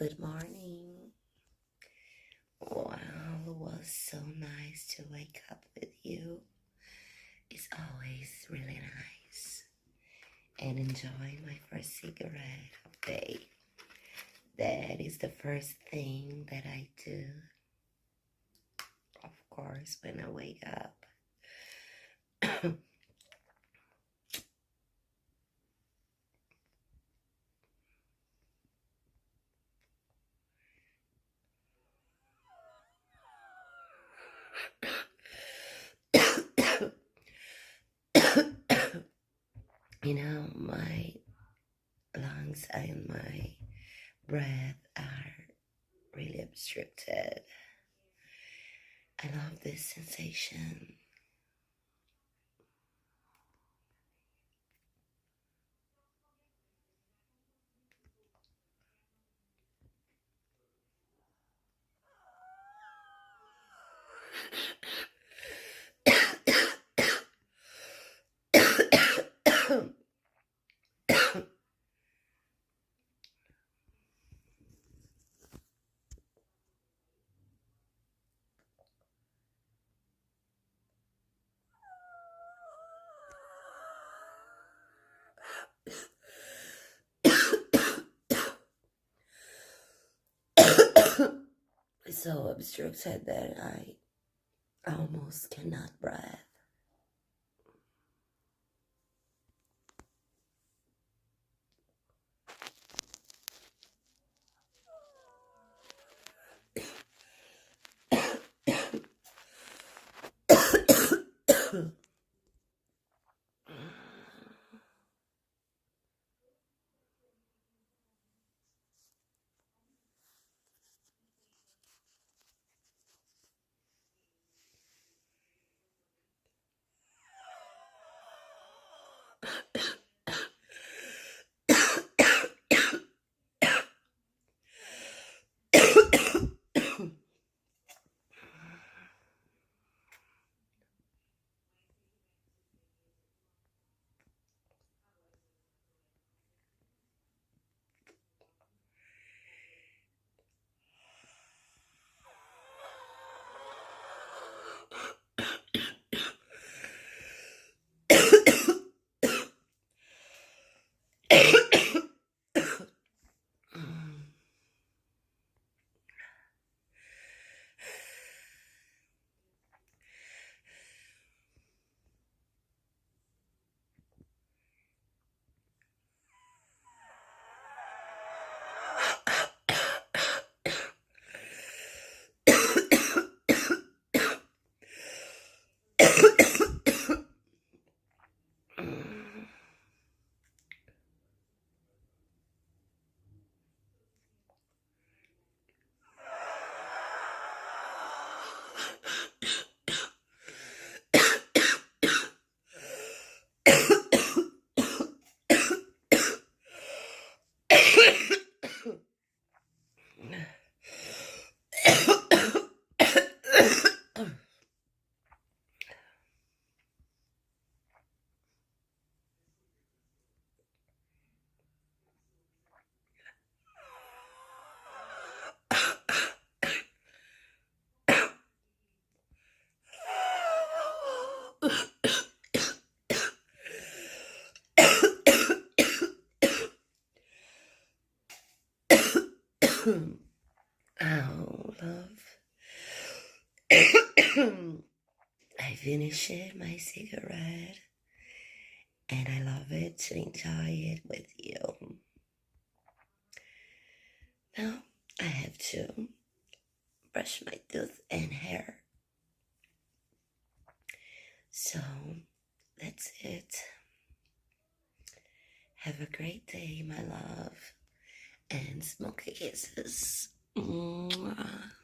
Good morning. Wow, it was so nice to wake up with you. It's always really nice. And enjoy my first cigarette of the day. That is the first thing that I do, of course, when I wake up. My lungs and my breath are really obstructed. I love this sensation. So obstructed that I almost cannot breathe. Oh, love. I finished my cigarette and I love it to enjoy it with you. Now I have to brush my tooth and hair. So that's it. Have a great day, my love, and smoky kisses. Mwah.